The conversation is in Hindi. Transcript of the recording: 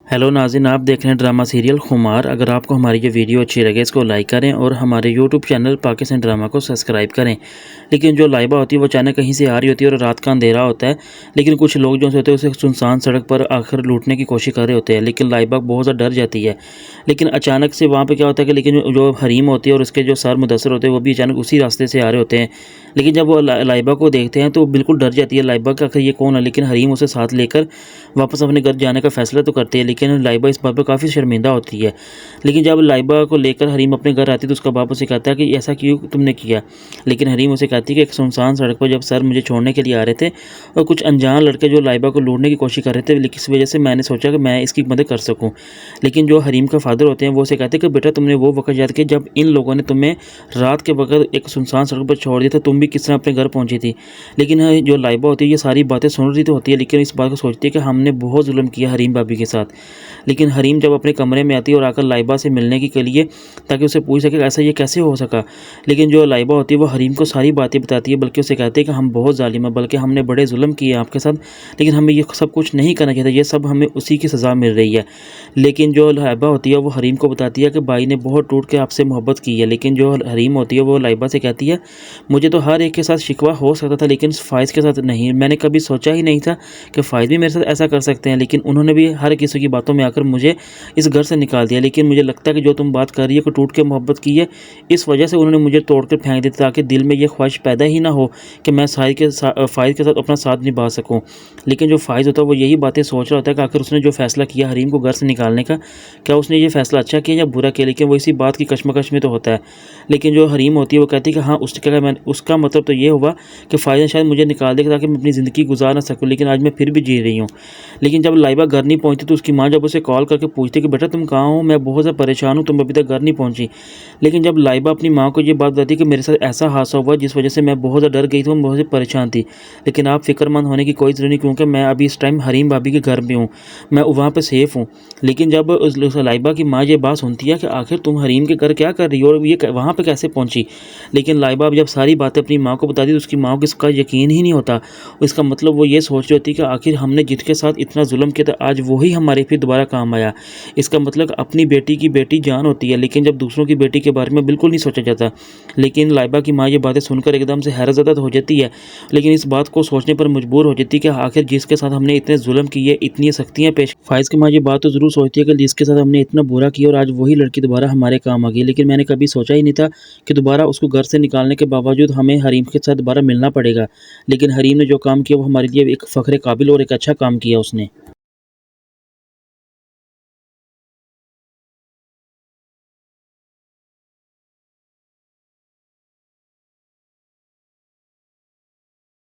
हेलो नाज़रीन, आप देख रहे हैं ड्रामा सीरियल खुमार। अगर आपको हमारी ये वीडियो अच्छी लगे इसको लाइक करें और हमारे यूट्यूब चैनल पाकिस्तान ड्रामा को सब्सक्राइब करें। लेकिन जो लाइबा होती है वो अचानक कहीं से आ रही होती है और रात का अंधेरा होता है, लेकिन कुछ लोग जो होते हैं उसे सुनसान सड़क पर आकर लूटने की कोशिश कर रहे होते हैं। लेकिन लाइबा बहुत ज़्यादा डर जाती है। लेकिन अचानक से वहाँ पर क्या होता है कि लेकिन जो हरीम होती है और उसके जो सर मुदस्सर होते हैं वो भी अचानक उसी रास्ते से आ रहे होते हैं। लेकिन जब वो लाइबा को देखते हैं तो बिल्कुल डर जाती है लाइबा कि आखिर ये कौन है। लेकिन हरीम उसे साथ लेकर वापस अपने घर जाने का फैसला तो करते हैं, लेकिन लाइबा इस बात पर काफ़ी शर्मिंदा होती है। लेकिन जब लाइबा को लेकर हरीम अपने घर आती है तो उसका बाप उसे कहता है कि ऐसा क्यों तुमने किया। लेकिन हरीम उसे कहती है कि एक सुनसान सड़क पर जब सर मुझे छोड़ने के लिए आ रहे थे और कुछ अनजान लड़के जो लाइबा को लूटने की कोशिश कर रहे थे, लेकिन इस वजह से मैंने सोचा कि मैं इसकी मदद कर सकूँ। लेकिन जो हरीम का फादर होते हैं वो उसे कहते हैं कि बेटा, तुमने वो वक्त याद किया जब इन लोगों ने तुम्हें रात के वक्त एक सुनसान सड़क पर छोड़ दिया था, तुम भी किस तरह अपने घर पहुंची थी। लेकिन जो लाइबा होती है ये सारी बातें सुन रही तो होती है, लेकिन इस बात को सोचती है कि हमने बहुत जुल्म किया हरीम भाभी के साथ। लेकिन हरीम जब अपने कमरे में आती है और आकर लाइबा से मिलने के लिए ताकि उसे पूछ सके ऐसा ये कैसे हो सका। लेकिन जो लाइबा होती है वो हरीम को सारी बातें बताती है, बल्कि उसे कहती है कि हम बहुत जालिम हैं, बल्कि हमने बड़े जुल्म किए आपके साथ, लेकिन हमें ये सब कुछ नहीं करना चाहिए, ये सब हमें उसी की सज़ा मिल रही है। लेकिन जो लाइबा होती है वो हरीम को बताती है कि भाई ने बहुत टूट के आपसे मोहब्बत की है। लेकिन जो हरीम होती है वो लाइबा से कहती है, मुझे तो हर एक के साथ शिकवा हो सकता था लेकिन फ़ाइज़ के साथ नहीं। मैंने कभी सोचा ही नहीं था कि फ़ाइज़ भी मेरे साथ ऐसा कर सकते हैं, लेकिन उन्होंने भी हर किसी की बातों में आकर मुझे इस घर से निकाल दिया। लेकिन मुझे लगता है कि जो तुम बात कर रही हो कि टूट के मोहब्बत की है, इस वजह से उन्होंने मुझे तोड़ कर फेंक दिया ताकि दिल में ये ख्वाहिश पैदा ही ना हो कि मैं फ़ाइज़ के साथ अपना साथ निभा सकूँ। लेकिन जो फ़ाइज़ होता है वो यही बातें सोच रहा होता है कि आखिर उसने जो फ़ैसला किया हरीम को घर से निकालने का, क्या उसने ये फ़ैसला अच्छा किया या बुरा किया। लेकिन वो इसी बात की कशमकश में तो होता है। लेकिन जो हरीम होती है वो कहती है कि हाँ, उसका मतलब तो ये हुआ कि फ़ाइज़ ने शायद मुझे निकाल दिया ताकि मैं अपनी ज़िंदगी गुजार ना सकूँ, लेकिन आज मैं फिर भी जी रही हूँ। लेकिन जब लाइबा घर नहीं पहुँचती तो उसकी माँ जब उसे कॉल करके पूछती है कि बेटा तुम कहाँ हो, मैं बहुत ज़्यादा परेशान हूँ, तुम अभी तक घर नहीं पहुँची। लेकिन जब लाइबा अपनी माँ को ये बात बताती है कि मेरे साथ ऐसा हादसा हुआ जिस वजह से मैं बहुत ज़्यादा डर गई थी और बहुत ज़्यादा परेशान थी, लेकिन आप फ़िक्रमंद होने की कोई ज़रूरत नहीं, क्योंकि मैं अभी इस टाइम हरीम भाभी के घर में हूँ, मैं वहाँ पर सेफ़ हूँ। लेकिन जब उस लाइबा की माँ ये बात सुनती है कि आखिर तुम हरीम के घर क्या कर रही हो और ये वहाँ पर कैसे पहुँची। लेकिन लाइबा जब सारी बातें अपनी माँ को बताती है तो उसकी माँ को इसका यकीन ही नहीं होता। इसका मतलब वो ये सोच रही होती है कि आखिर हमने जिसके साथ इतना जुल्म किया था आज वही हमारे फिर दोबारा काम आया। इसका मतलब अपनी बेटी की बेटी जान होती है, लेकिन जब दूसरों की बेटी के बारे में बिल्कुल नहीं सोचा जाता। लेकिन लाइबा की माँ ये बातें सुनकर एकदम से हैरतज़दा तो हो जाती है, लेकिन इस बात को सोचने पर मजबूर हो जाती है कि आखिर जिसके साथ हमने इतने जुल्म किए, इतनी सख्तियाँ पेश। फ़ाइज़ की माँ ये बात तो ज़रूर सोचती है कि जिसके साथ हमने इतना बुरा किया और आज वही लड़की दोबारा हमारे काम आ गई। लेकिन मैंने कभी सोचा ही नहीं था कि दोबारा उसको घर से निकालने के बावजूद हमें हरीम के साथ दोबारा मिलना पड़ेगा। लेकिन हरीम ने जो काम किया वो हमारे लिए एक फ़ख्र काबिल और एक अच्छा काम किया उसने।